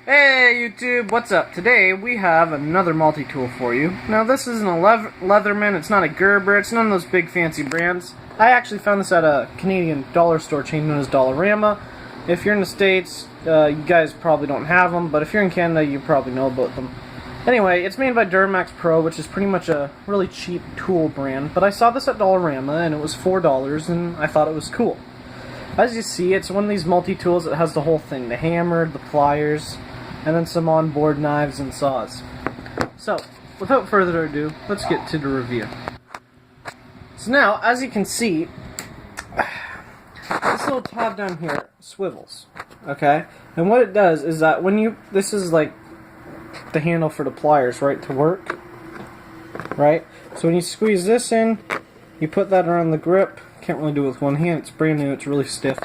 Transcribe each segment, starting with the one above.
Hey YouTube, what's up? Today we have another multi-tool for you. Now this isn't a Leatherman, it's not a Gerber, it's none of those big fancy brands. I actually found this at a Canadian dollar store chain known as Dollarama. If you're in the States, you guys probably don't have them, but if you're in Canada, you probably know about them. Anyway, it's made by Duramax Pro, which is pretty much a really cheap tool brand, but I saw this at Dollarama and it was $4 and I thought it was cool. As you see, it's one of these multi-tools that has the whole thing, the hammer, the pliers, and then some onboard knives and saws. So, without further ado, let's get to the review. So now, as you can see, this little tab down here swivels, okay? And what it does is that when you, this is like the handle for the pliers, right, to work, right? So when you squeeze this in, you put that around the grip. Can't really do it with one hand, it's brand new, it's really stiff.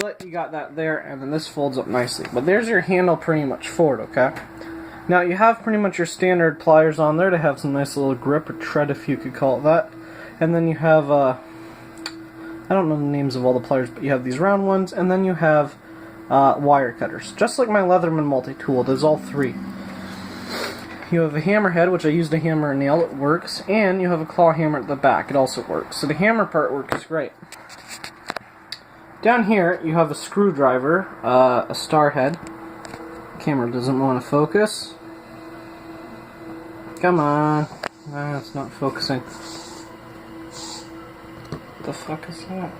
But you got that there, and then this folds up nicely. But there's your handle pretty much for it, okay? Now you have pretty much your standard pliers on there to have some nice little grip, or tread if you could call it that. And then you have, I don't know the names of all the pliers, but you have these round ones, and then you have wire cutters. Just like my Leatherman multi-tool, there's all three. You have a hammerhead, which I used to hammer a nail, it works, and you have a claw hammer at the back, it also works. So the hammer part works great. Down here, you have a screwdriver, a star head. Camera doesn't want to focus. Come on. Ah, it's not focusing. What the fuck is that?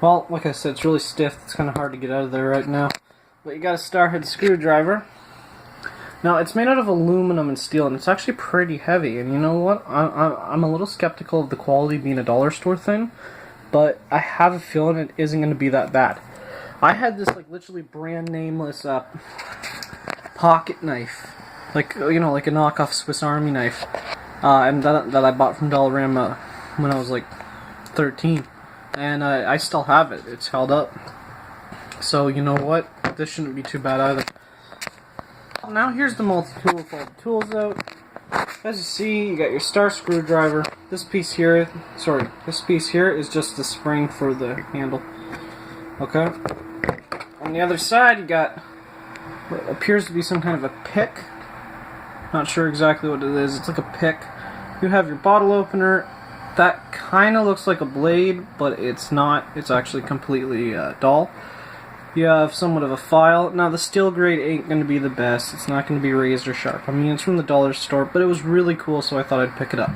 Well, like I said, it's really stiff. It's kind of hard to get out of there right now. But you got a star head screwdriver. Now, it's made out of aluminum and steel, and it's actually pretty heavy. And you know what? I'm a little skeptical of the quality being a dollar store thing, but I have a feeling it isn't going to be that bad. I had this, like, literally brand nameless pocket knife, like, you know, like a knockoff Swiss Army knife, and that I bought from Dollarama when I was, like, 13. And I still have it. It's held up. So, you know what? This shouldn't be too bad either. Now here's the multi-tool with all the tools out. As you see, you got your star screwdriver. This piece here, this piece here is just the spring for the handle. Okay? On the other side, you got what appears to be some kind of a pick. Not sure exactly what it is. It's like a pick. You have your bottle opener. That kind of looks like a blade, but it's not. It's actually completely dull. You have somewhat of a file. Now the steel grade ain't going to be the best. It's not going to be razor sharp. I mean, it's from the dollar store, but it was really cool, so I thought I'd pick it up.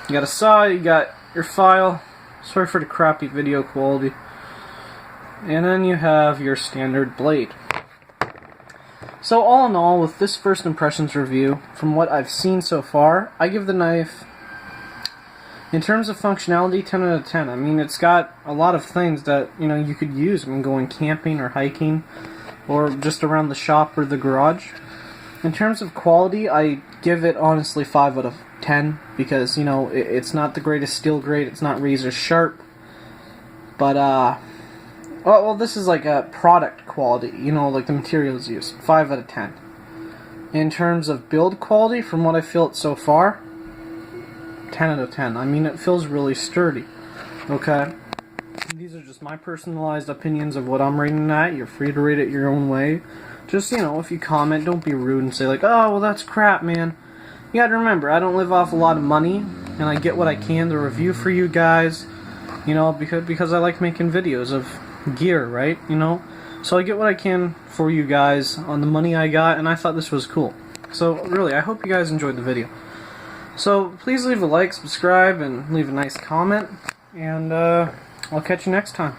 You got a saw, you got your file. Sorry for the crappy video quality. And then you have your standard blade. So all in all, with this first impressions review, from what I've seen so far, I give the knife, in terms of functionality, 10 out of 10. I mean, it's got a lot of things that, you know, you could use when going camping or hiking or just around the shop or the garage. In terms of quality, I give it, honestly, 5 out of 10 because, you know, it's not the greatest steel grade, it's not razor sharp, but, well, this is like a product quality, you know, like the materials used. 5 out of 10. In terms of build quality, from what I felt so far, 10 out of 10. I mean, it feels really sturdy. Okay? These are just my personalized opinions of what I'm rating at. You're free to rate it your own way. Just, you know, if you comment, don't be rude and say like, oh, well, that's crap, man. You gotta remember, I don't live off a lot of money, and I get what I can to review for you guys, you know, because I like making videos of gear, right? You know? So I get what I can for you guys on the money I got, and I thought this was cool. So, really, I hope you guys enjoyed the video. So, please leave a like, subscribe, and leave a nice comment, and I'll catch you next time.